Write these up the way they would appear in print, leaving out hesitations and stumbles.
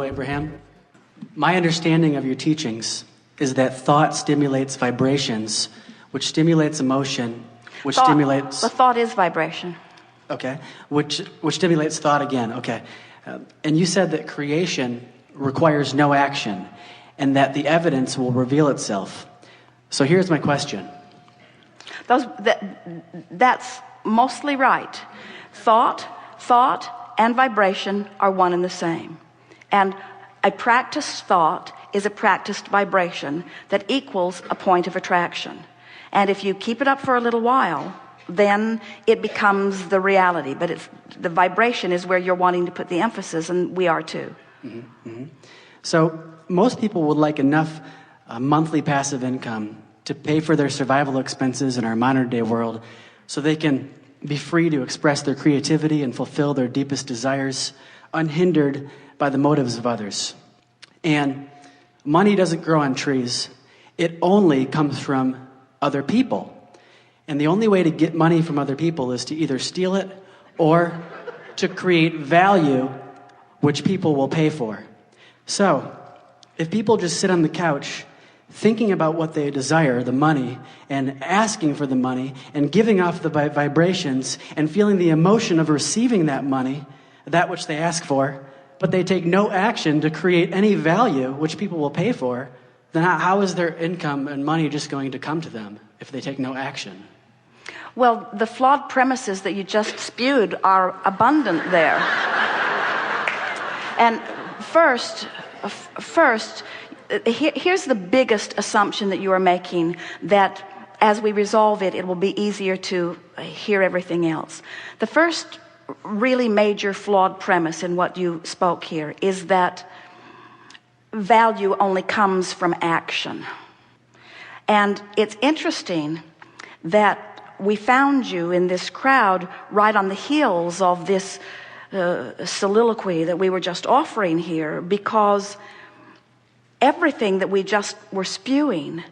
Abraham. My understanding of your teachings is that thought stimulates vibrations, which stimulates emotion, which stimulates... The thought is vibration. Okay. Which stimulates thought again. Okay. And you said that creation requires no action and that the evidence will reveal itself. So here's my question. That's mostly right. Thought and vibration are one and the same. And a practiced thought is a practiced vibration that equals a point of attraction. And if you keep it up for a little while, then it becomes the reality. But the vibration is where you're wanting to put the emphasis, and we are too. Mm-hmm. Mm-hmm. So most people would like enough monthly passive income to pay for their survival expenses in our modern day world so they can be free to express their creativity and fulfill their deepest desires unhindered by the motives of others. And money doesn't grow on trees. It only comes from other people. And the only way to get money from other people is to either steal it or to create value which people will pay for. So, if people just sit on the couch thinking about what they desire, the money, and asking for the money, and giving off the vibrations, and feeling the emotion of receiving that money, that which they ask for, but they take no action to create any value which people will pay for, then how is their income and money just going to come to them if they take no action? Well, the flawed premises that you just spewed are abundant there. And first, here's the biggest assumption that you are making, that as we resolve it, it will be easier to hear everything else. The first really major flawed premise in what you spoke here is that value only comes from action. And it's interesting that we found you in this crowd right on the heels of this soliloquy that we were just offering here, because everything that we just were spewing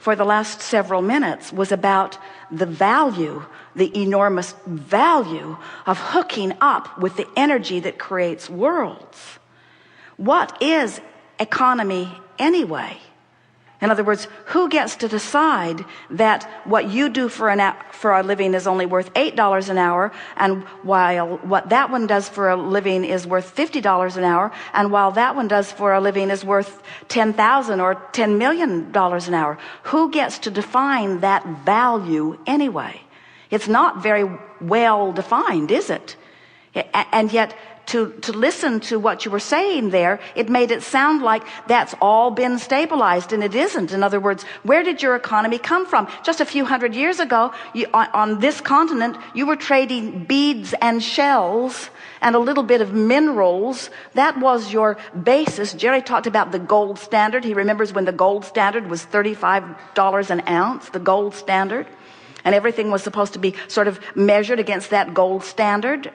for the last several minutes was about the value, the enormous value of hooking up with the energy that creates worlds. What is economy anyway? In other words, who gets to decide that what you do for a living is only worth $8 an hour, and while what that one does for a living is worth $50 an hour, and while that one does for a living is worth $10,000 or $10 million an hour? Who gets to define that value anyway? It's not very well defined, is it? And yet, to listen to what you were saying there, it made it sound like that's all been stabilized, and it isn't. In other words, where did your economy come from? Just a few hundred years ago, on this continent, you were trading beads and shells and a little bit of minerals. That was your basis. Jerry talked about the gold standard. He remembers when the gold standard was $35 an ounce, the gold standard. And everything was supposed to be sort of measured against that gold standard.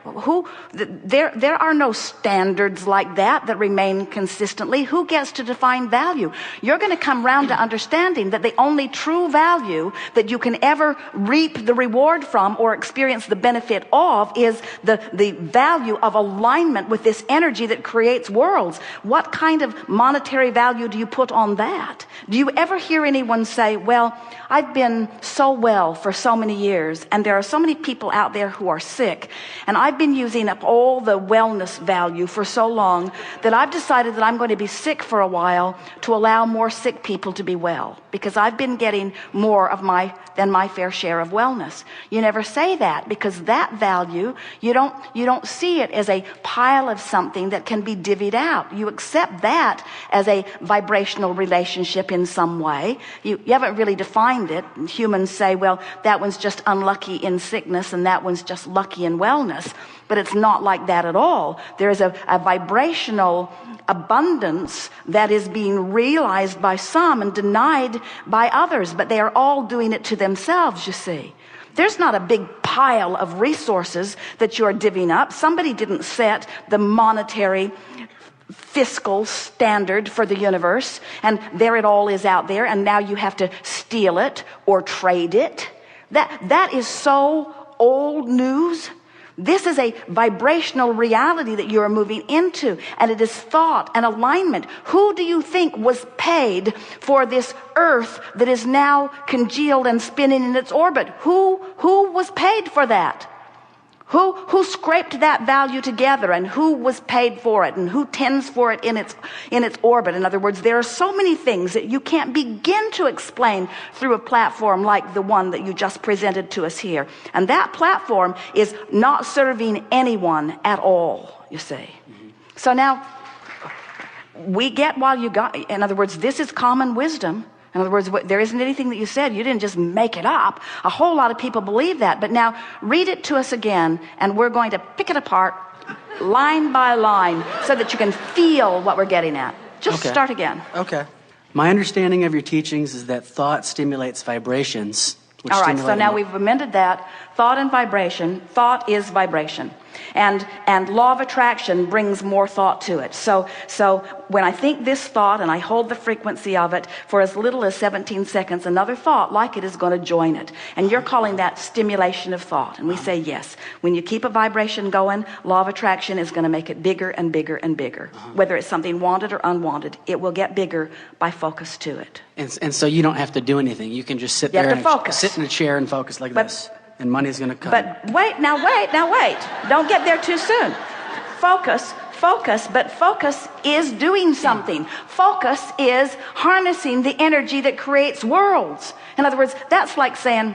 There are no standards like that remain consistently. Who gets to define value? You're going to come round to understanding that the only true value that you can ever reap the reward from or experience the benefit of is the value of alignment with this energy that creates worlds. What kind of monetary value do you put on that? Do you ever hear anyone say, well, I've been so well for so many years, and there are so many people out there who are sick, and I've been using up all the wellness value for so long that I've decided that I'm going to be sick for a while to allow more sick people to be well, because I've been getting more of than my fair share of wellness. You never say that, because that value, you don't see it as a pile of something that can be divvied out. You accept that as a vibrational relationship in some way. You haven't really defined it. Humans say, well, that one's just unlucky in sickness and that one's just lucky in wellness. But it's not like that at all. There is a vibrational abundance that is being realized by some and denied by others, but they are all doing it to themselves, you see. There's not a big pile of resources that you're divvying up. Somebody didn't set the monetary fiscal standard for the universe, and there it all is out there, and now you have to steal it or trade it. That is so old news This is a vibrational reality that you are moving into, and it is thought and alignment. Who do you think was paid for this earth that is now congealed and spinning in its orbit? Who was paid for that? Who scraped that value together, and who was paid for it, and who tends for it in its orbit? In other words, there are so many things that you can't begin to explain through a platform like the one that you just presented to us here. And that platform is not serving anyone at all, you see. So now, we get while you got, in other words, this is common wisdom. In other words, there isn't anything that you said. You didn't just make it up. A whole lot of people believe that. But now read it to us again, and we're going to pick it apart line by line so that you can feel what we're getting at. Just start again. Okay. My understanding of your teachings is that thought stimulates vibrations. All right, so now we've amended that. Thought and vibration. Thought is vibration. And law of attraction brings more thought to it. So when I think this thought and I hold the frequency of it for as little as 17 seconds, another thought like it is going to join it. And you're calling that stimulation of thought. And we say yes. When you keep a vibration going, law of attraction is going to make it bigger and bigger and bigger. Whether it's something wanted or unwanted, it will get bigger by focus to it. And so you don't have to do anything. You can just sit there and sit in a chair and focus like this. And money's going to come. But wait. Don't get there too soon. Focus, but focus is doing something. Focus is harnessing the energy that creates worlds. In other words, that's like saying,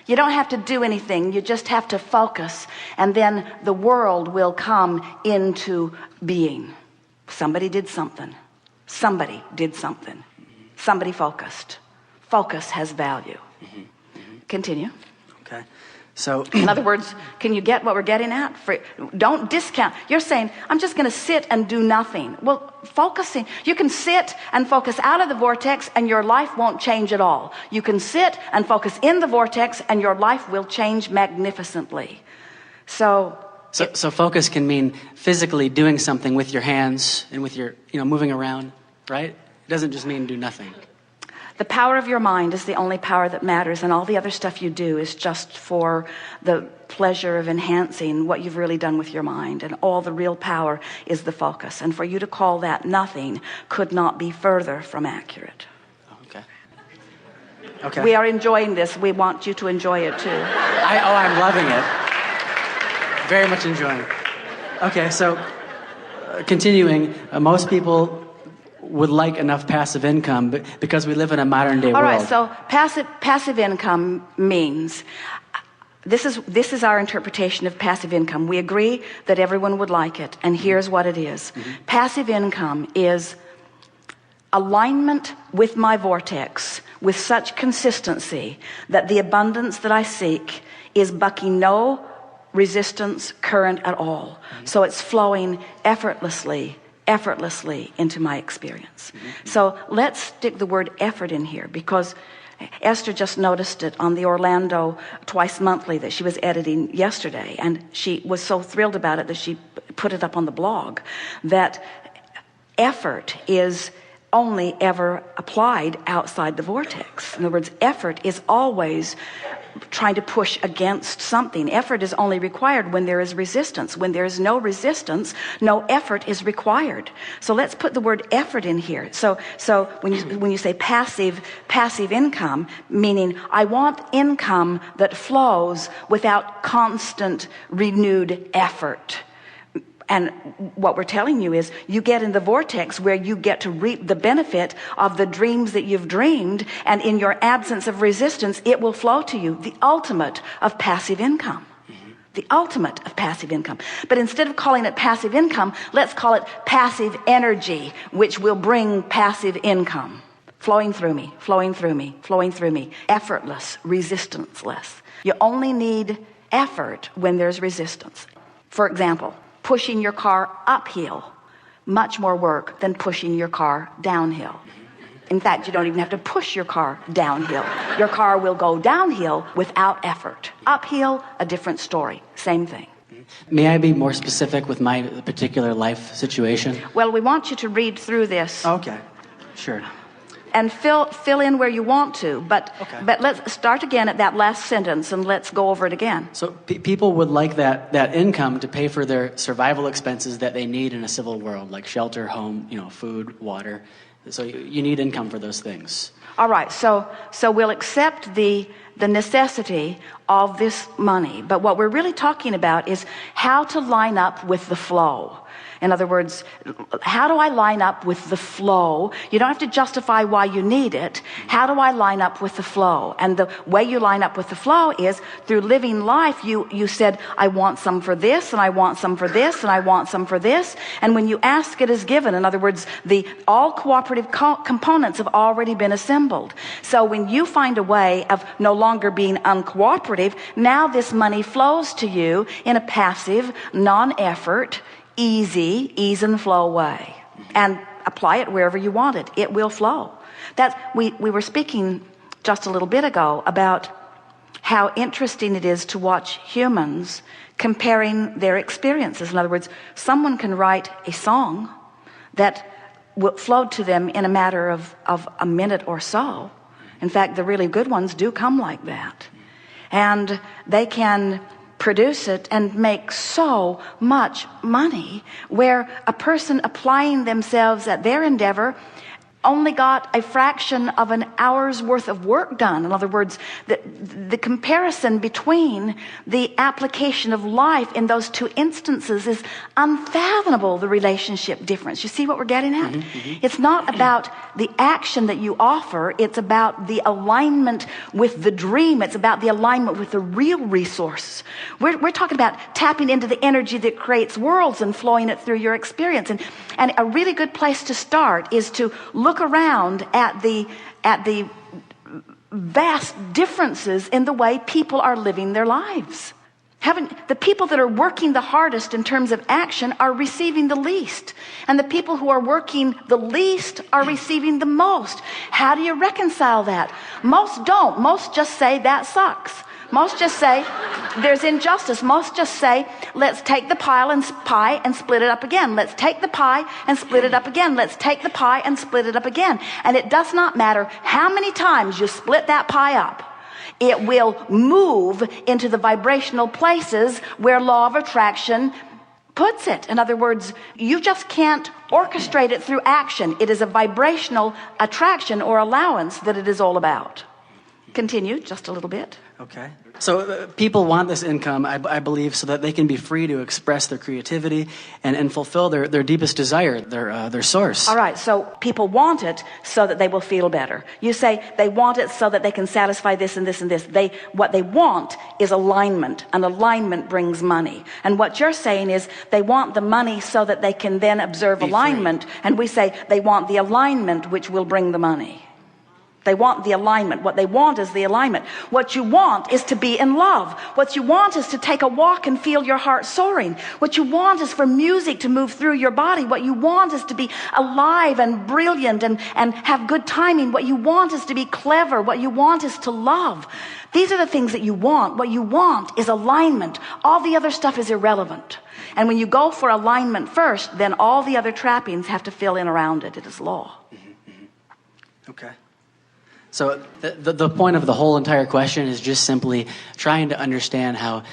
you don't have to do anything. You just have to focus. And then the world will come into being. Somebody did something. Somebody did something. Somebody focused. Focus has value. Continue. Okay. So, in other words, can you get what we're getting at? Don't discount. You're saying, I'm just going to sit and do nothing. Well, focusing. You can sit and focus out of the vortex and your life won't change at all. You can sit and focus in the vortex and your life will change magnificently. So focus can mean physically doing something with your hands and with your, moving around, right? It doesn't just mean do nothing. The power of your mind is the only power that matters, and all the other stuff you do is just for the pleasure of enhancing what you've really done with your mind. And all the real power is the focus. And for you to call that nothing could not be further from accurate. Okay. We are enjoying this. We want you to enjoy it too. I'm loving it. Very much enjoying it. Okay, so continuing, most people would like enough passive income because we live in a modern day world. All right, so passive income means, this is our interpretation of passive income. We agree that everyone would like it, and here's what it is. Passive income is alignment with my vortex with such consistency that the abundance that I seek is bucking no resistance current at all. So it's flowing effortlessly into my experience. So let's stick the word effort in here, because Esther just noticed it on the Orlando Twice Monthly that she was editing yesterday, and she was so thrilled about it that she put it up on the blog, that effort is only ever applied outside the vortex. In other words, effort is always trying to push against something. Effort is only required when there is resistance. When there is no resistance, no effort is required. So let's put the word effort in here. So when you say passive income, meaning I want income that flows without constant renewed effort. And what we're telling you is you get in the vortex where you get to reap the benefit of the dreams that you've dreamed, and in your absence of resistance, it will flow to you, the ultimate of passive income. The ultimate of passive income. But instead of calling it passive income, let's call it passive energy, which will bring passive income. Flowing through me, flowing through me, flowing through me. Effortless, resistanceless. You only need effort when there's resistance. For example, pushing your car uphill, much more work than pushing your car downhill. In fact, you don't even have to push your car downhill. Your car will go downhill without effort. Uphill, a different story. Same thing. May I be more specific with my particular life situation? Well, we want you to read through this. Okay, sure. and fill in where you want to, but let's start again at that last sentence and let's go over it again. So people would like that income to pay for their survival expenses that they need in a civil world, like shelter, home, food, water. So you need income for those things. All right, so we'll accept the necessity of this money, but what we're really talking about is how to line up with the flow. In other words, how do I line up with the flow? You don't have to justify why you need it. How do I line up with the flow? And the way you line up with the flow is through living life. You said, I want some for this, and I want some for this, and I want some for this. And when you ask, it is given. In other words, all cooperative components have already been assembled. So when you find a way of no longer being uncooperative, now this money flows to you in a passive, non-effort, ease and flow way, and apply it wherever you want it. It will flow. We were speaking just a little bit ago about how interesting it is to watch humans comparing their experiences. In other words, someone can write a song that flowed to them in a matter of a minute or so. In fact, the really good ones do come like that, and they can produce it and make so much money, where a person applying themselves at their endeavor only got a fraction of an hour's worth of work done. In other words, the comparison between the application of life in those two instances is unfathomable, the relationship difference. You see what we're getting at? It's not about the action that you offer. It's about the alignment with the dream. It's about the alignment with the real resource. We're talking about tapping into the energy that creates worlds and flowing it through your experience. And a really good place to start is to look around at the vast differences in the way people are living their lives. The people that are working the hardest in terms of action are receiving the least, and the people who are working the least are receiving the most. How do you reconcile that? Most don't. Most just say that sucks. Most just say there's injustice. Most just say, let's take the pie and split it up again. Let's take the pie and split it up again. Let's take the pie and split it up again. And it does not matter how many times you split that pie up. It will move into the vibrational places where law of attraction puts it. In other words, you just can't orchestrate it through action. It is a vibrational attraction or allowance that it is all about. Continue just a little bit. Okay. So people want this income, I believe, so that they can be free to express their creativity and fulfill their deepest desire, their source. All right, so people want it so that they will feel better. You say they want it so that they can satisfy this and this and this. What they want is alignment, and alignment brings money. And what you're saying is they want the money so that they can then observe alignment. And we say they want the alignment which will bring the money. They want the alignment. What they want is the alignment. What you want is to be in love. What you want is to take a walk and feel your heart soaring. What you want is for music to move through your body. What you want is to be alive and brilliant and have good timing. What you want is to be clever. What you want is to love. These are the things that you want. What you want is alignment. All the other stuff is irrelevant. And when you go for alignment first, then all the other trappings have to fill in around it. It is law. Okay. So the point of the whole entire question is just simply trying to understand how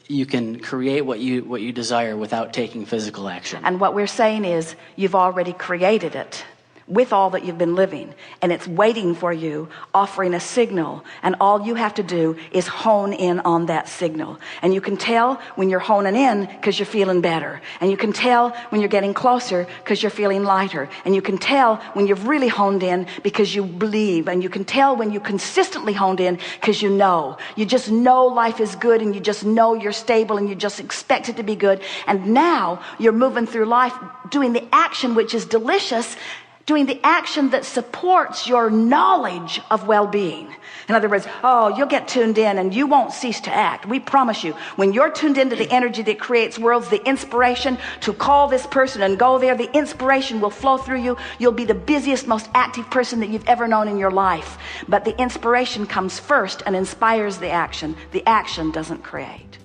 you can create what you desire without taking physical action. And what we're saying is you've already created it with all that you've been living, and it's waiting for you, offering a signal, and all you have to do is hone in on that signal. And you can tell when you're honing in because you're feeling better, and you can tell when you're getting closer because you're feeling lighter, and you can tell when you've really honed in because you believe, and you can tell when you consistently honed in because you just know life is good, and you just know you're stable, and you just expect it to be good. And now you're moving through life doing the action which is delicious, doing the action that supports your knowledge of well-being. In other words, you'll get tuned in and you won't cease to act. We promise you, when you're tuned into the energy that creates worlds, the inspiration to call this person and go there, the inspiration will flow through you. You'll be the busiest, most active person that you've ever known in your life. But the inspiration comes first and inspires the action. The action doesn't create.